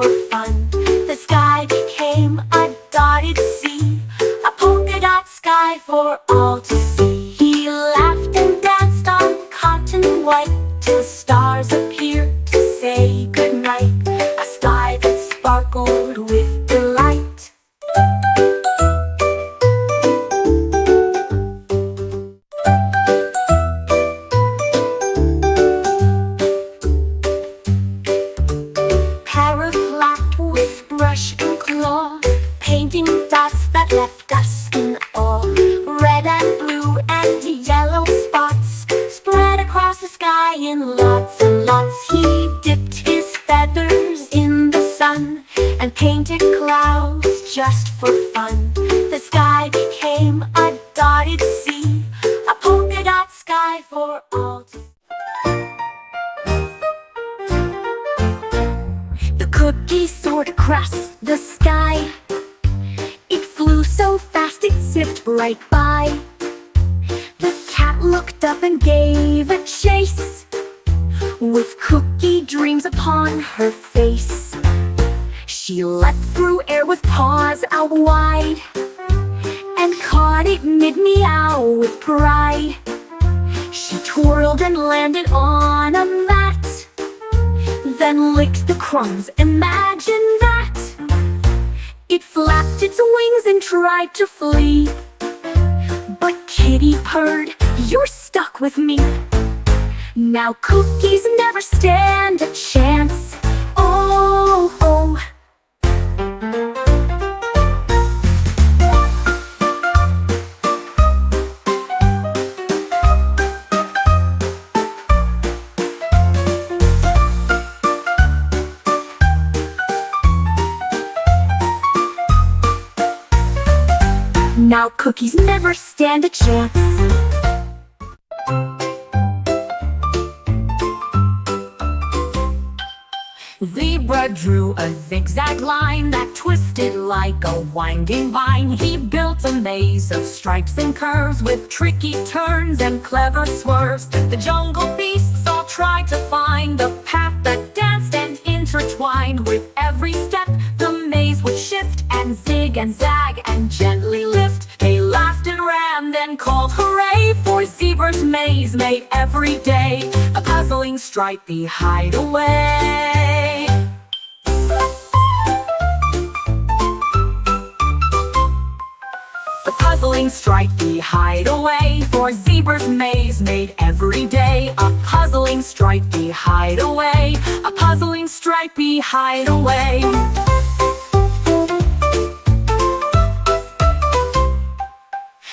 for fun. The sky became a dotted sea, a polka-dot sky for all to see. He laughed and danced on cotton white till stars appeared to say goodnight. A sky that sparkled with delight. Parrot flapped with brush and claw, painting dots that left us in awe. Red and blue and yellow spots spread across the sky in lots and lots. He dipped his feathers in the sun and painted clouds just for fun. The sky became a dotted sea, a polka-dot sky for all to see. The cookie soared across the sky. It flew so fast it zipped right by. The cat looked up and gave a chase, with cookie dreams upon her face. She leapt through air with paws out wide and caught it mid-meow with pride. She twirled and landed on a mat, then licked the crumbs. Imagine that! It flapped its wings and tried to flee, but Kitty purred, "You're stuck with me." Now cookies never stand a chance. Oh, oh. Now cookies never stand a chance. Zebra drew a zigzag line that twisted like a winding vine. He built a maze of stripes and curves with tricky turns and clever swerves. The jungle beasts all tried to find the path that danced and intertwined. With every step, the maze would shift and zig and zag and gently lift. They laughed and ran, then called hooray, for Zebra's maze made every day a puzzling stripy hideaway. The puzzling stripy hideaway for Zebra's maze made every day a puzzling stripy hideaway, a puzzling stripy hideaway.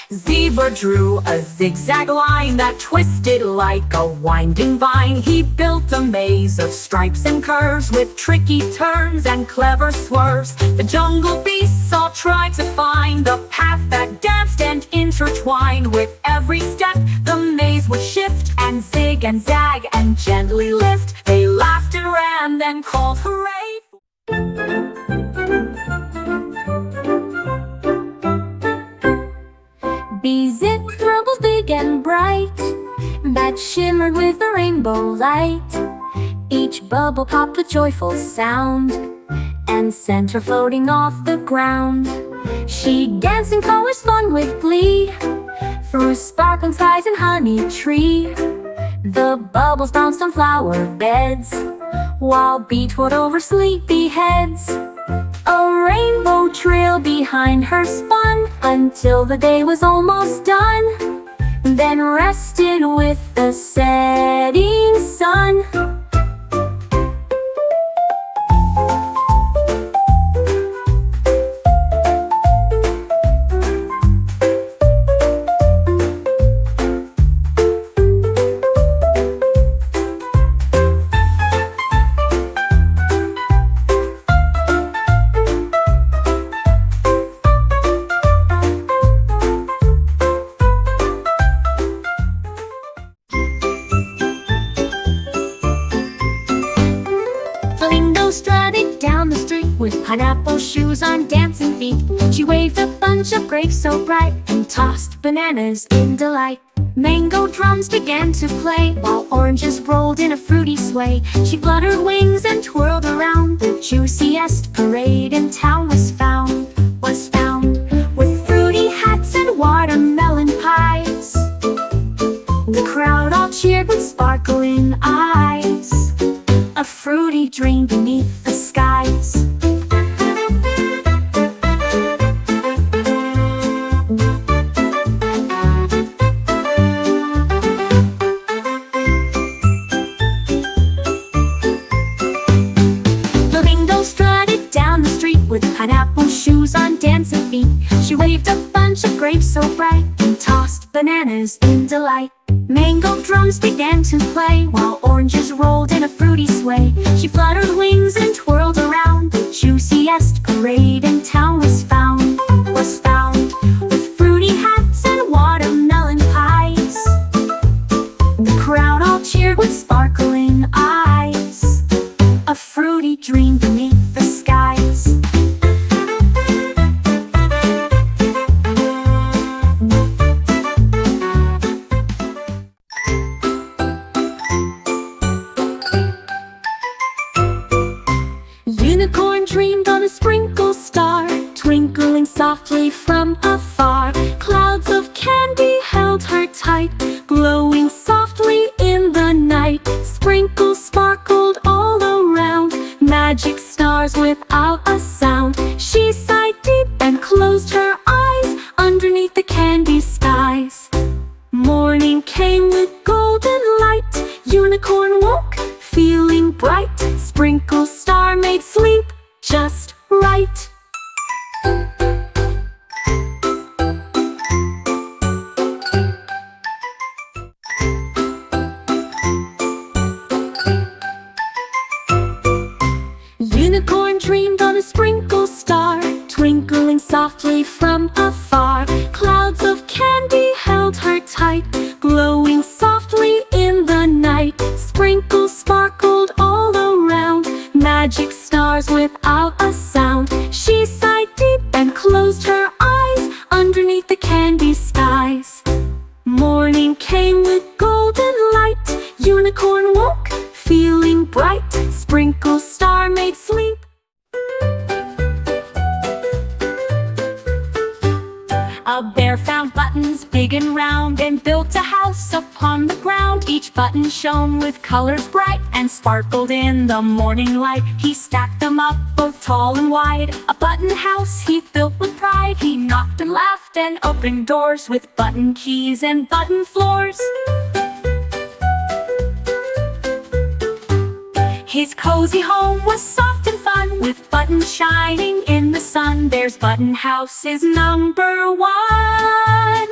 Zebra drew a zigzag line that twisted like a winding vine. He built a maze of stripes and curves with tricky turns and clever swerves. The jungle beasts all tried to find the path that danced and intertwined. With every step, the maze would shift and zig and zag and gently lift. They laughed and ran, then called hooray. Bees in bubbles big and bright that shimmered with a rainbow light. Each bubble popped a joyful sound and sent her floating off the ground. She danced in colors fun with glee through sparkling skies and honey tree. The bubbles bounced on flower beds while beechwood over sleepy heads. A rainbow trail behind her spun until the day was almost done, then rested with the setting sun. Strutted down the street with pineapple shoes on dancing feet. She waved a bunch of grapes so bright and tossed bananas in delight. Mango drums began to play, while oranges rolled in a fruity sway. She fluttered wings and twirled around. The juiciest parade in town was found. With fruity hats and watermelon pies. The crowd all cheered with sparkling eyes. A fruity dream beneath the skies. With pineapple shoes on dancing feet, she waved a bunch of grapes so bright and tossed bananas in delight. Mango drums began to play, while oranges rolled in a fruity sway. She fluttered wings and twirled around. The juiciest parade in town was found. With fruity hats and watermelon pies. The crowd all cheered with sparkling eyes. A fruity dream beneath the skies. Unicorn dreamed on a sprinkle star, twinkling softly from afar. Clouds of candy held her tight, glowing softly in the night. Sprinkles sparkled all around, magic stars without a sound. She sighed deep and closed her eyes underneath the candy skies. Morning came with golden light. Unicorn woke, feeling bright. Sprinkle star made sleep just right. Unicorn dreamed on a sprinkle star, twinkling softly from afar. Clouds of candy held her tight, glowing softly in the night. Sprinkles sparkled all around, magic stars without a sound. She sighed deep and closed her eyes underneath the candy skies. Morning came with golden light. Unicorn woke, feeling bright. Sprinkle star made sleep. A bear found buttons big and round and built a house upon the ground. Each button shone with colors bright and sparkled in the morning light. He stacked them up both tall and wide, a button house he built with pride. He knocked and laughed and opened doors with button keys and button floors. His cozy home was soft and fun, with buttons shining in the sun. Bear's button house is number one.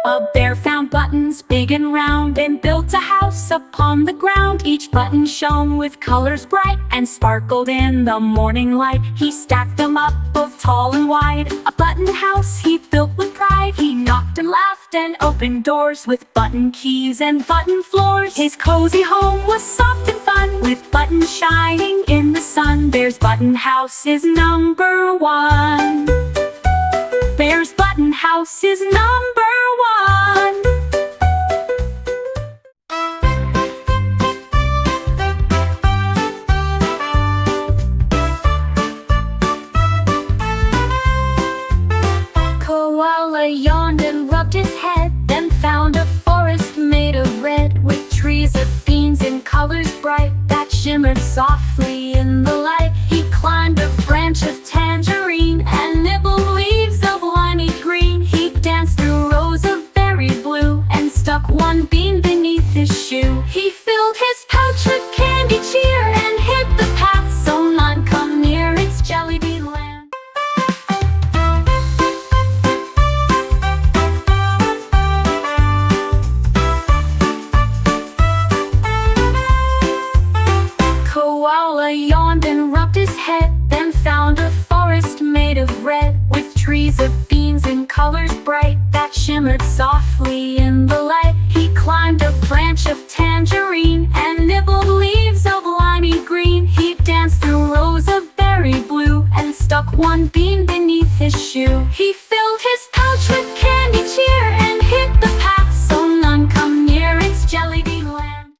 A bear found buttons big and round and built a house upon the ground. Each button shone with colors bright and sparkled in the morning light. He stacked them up both tall and wide, a button house he built with pride. He knocked and laughed and opened doors with button keys and button floors. His cozy home was soft and fun, with buttons shining in the sun. Bear's button house is number one. Bear's button house is number one. Koala yawned and rubbed his head, then found a forest made of red, with trees of beans in colors bright that shimmered softly in the light. He climbed a branch of tangerine and nibbled leaves of limey green. He danced through rows of berry blue shimmered softly in the light. He climbed a branch of tangerine and nibbled leaves of limey green. He danced through rows of berry blue and stuck one bean beneath his shoe. He filled his pouch with candy cheer and hit the path so none come near its jelly bean land.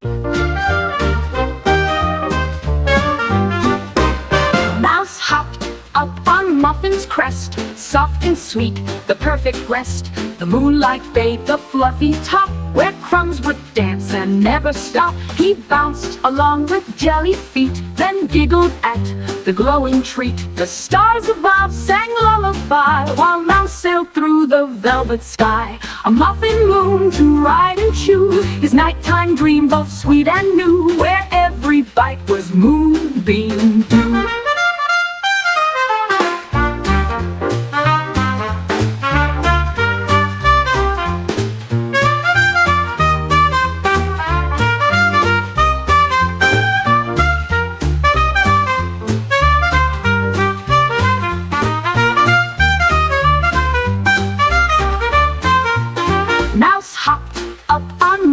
Mouse hopped up on Muffin's crest, soft and sweet, the perfect rest. The moonlight bathed the fluffy top, where crumbs would dance and never stop. He bounced along with jelly feet, then giggled at the glowing treat. The stars above sang lullaby, while Mouse sailed through the velvet sky. A muffin moon to ride and chew, his nighttime dream both sweet and new, where every bite was moonbeam dew.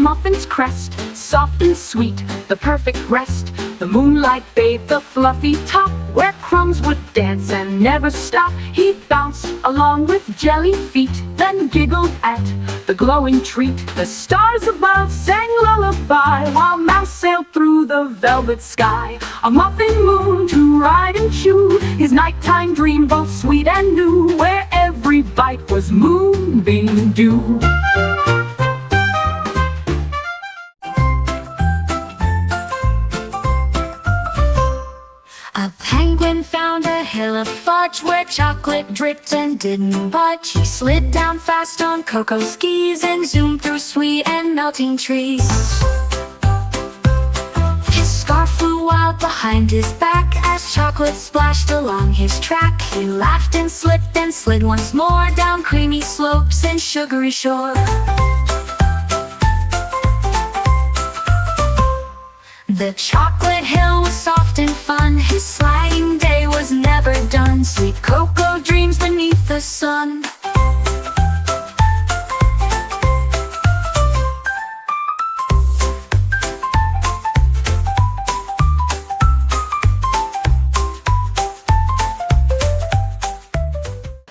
Muffin's crest, soft and sweet, the perfect rest. The moonlight bathed the fluffy top, where crumbs would dance and never stop. He bounced along with jelly feet, then giggled at the glowing treat. The stars above sang lullaby, while Mouse sailed through the velvet sky. A muffin moon to ride and chew, his nighttime dream both sweet and new, where every bite was moonbeam dew. A penguin found a hill of fudge where chocolate dripped and didn't budge. He slid down fast on cocoa skis and zoomed through sweet and melting trees. His scarf flew out behind his back as chocolate splashed along his track. He laughed and slid once more down creamy slopes and sugary shore. The chocolate hill was soft and fun, his sliding day was never done. Sweet cocoa dreams beneath the sun.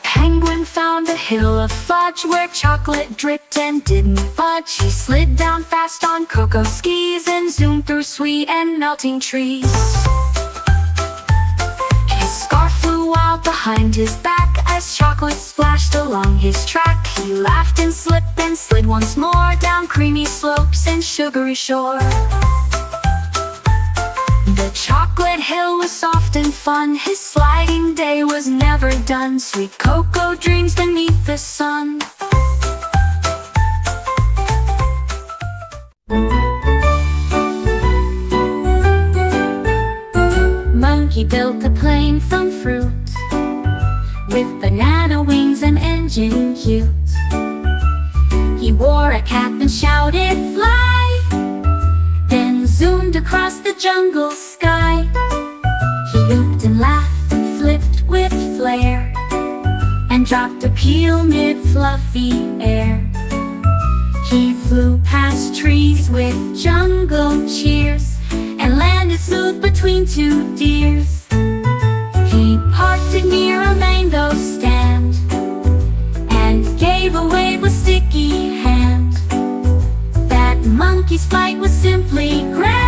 Penguin found a hill of fudge where chocolate dripped and didn't budge. He slid down fast on cocoa skis and zoomed through sweet and melting trees. His scarf flew out behind his back as chocolate splashed along his track. He laughed and slid once more down creamy slopes and sugary shore. The chocolate hill was soft and fun, his sliding day was never done. Sweet cocoa dreams beneath the sun. Monkey built a plane from fruit, with banana wings and engine cute. He wore a cap and shouted, "Fly!" Then zoomed across the jungle sky. He looped and laughed and flipped with flair, and dropped a peel mid-fluffy air. He flew past trees with jungle cheers, and landed smooth between two deers. He parked it near a mango stand, and gave a wave with sticky hand. That monkey's flight was simply grand.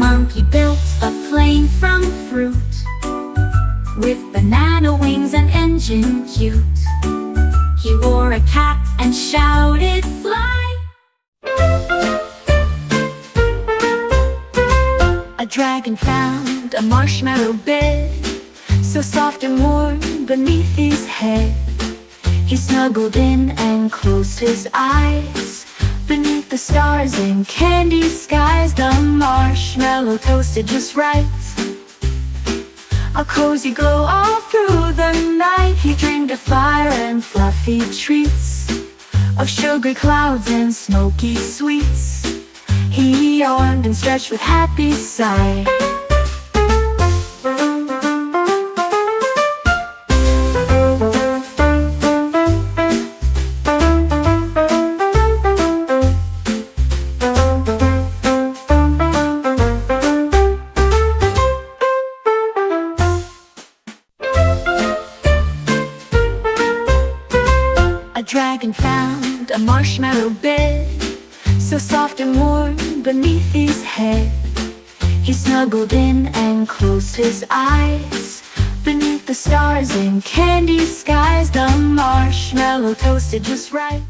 Monkey built a plane from fruit, with banana wings and engine cute. He wore a cap and shouted, "Fly!" A dragon found a marshmallow bed, so soft and warm beneath his head. He snuggled in and closed his eyes. Beneath the stars and candy skies, the marshmallow toasted just right. A cozy glow all through the night. He dreamed of fire and fluffy treats, of sugary clouds and smoky sweets. He yawned and stretched with happy sigh. A dragon found a marshmallow bed, so soft and warm beneath his head. He snuggled in and closed his eyes. Beneath the stars and candy skies, the marshmallow toasted just right.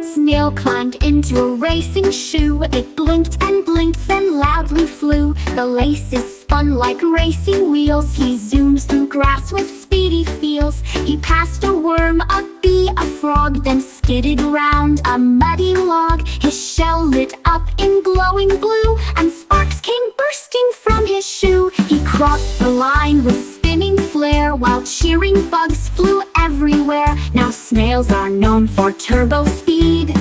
Snail climbed into a racing shoe. It blinked and blinked, then loudly flew. The laces spun like racing wheels. He zoomed through grass with speedy feels. He passed a worm, a bee, a frog, then skidded round a muddy log. His shell lit up in glowing blue, and sparks came bursting from his shoe. He crossed the line with spinning flare, while cheering bugs flew everywhere. Now snails are known for turbo speed.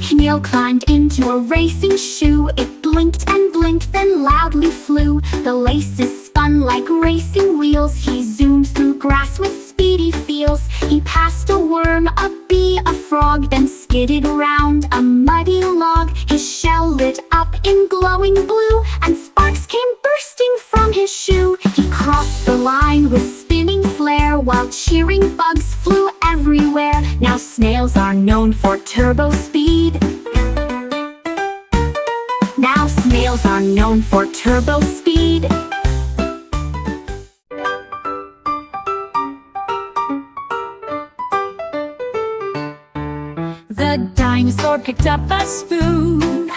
Snail climbed into a racing shoe. It blinked and blinked, then loudly flew. The laces spun like racing wheels. He zoomed through grass with speedy feels. He passed a worm, a bee, a frog, then skidded around a muddy log. His shell lit up in glowing blue, and sparks came bursting from his shoe. He crossed the line with spinning flare, while cheering bugs flew everywhere. Now snails are known for turbo speed. Now snails are known for turbo speed. The dinosaur picked up a spoon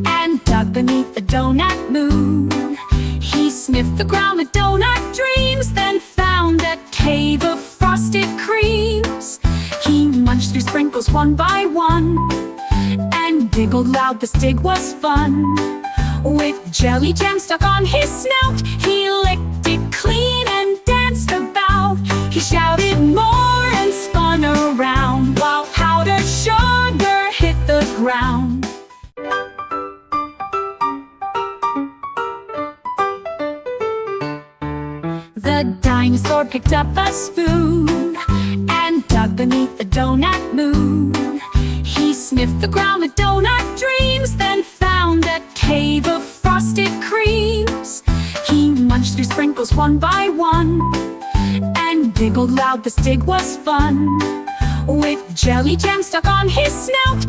and dug beneath the donut moon. He sniffed the ground with donut dreams, then found a cave of frosted creams. He munched through sprinkles one by one, and giggled loud, this dig was fun. With jelly jam stuck on his snout, he licked it clean and danced about. He shouted more and spun around, while powdered sugar hit the ground. The dinosaur picked up a spoon and dug beneath the donut moon. He sniffed the ground with donut dreams, then found a cave of frosted creams. He munched through sprinkles one by one, and giggled loud, this dig was fun. With jelly jam stuck on his snout,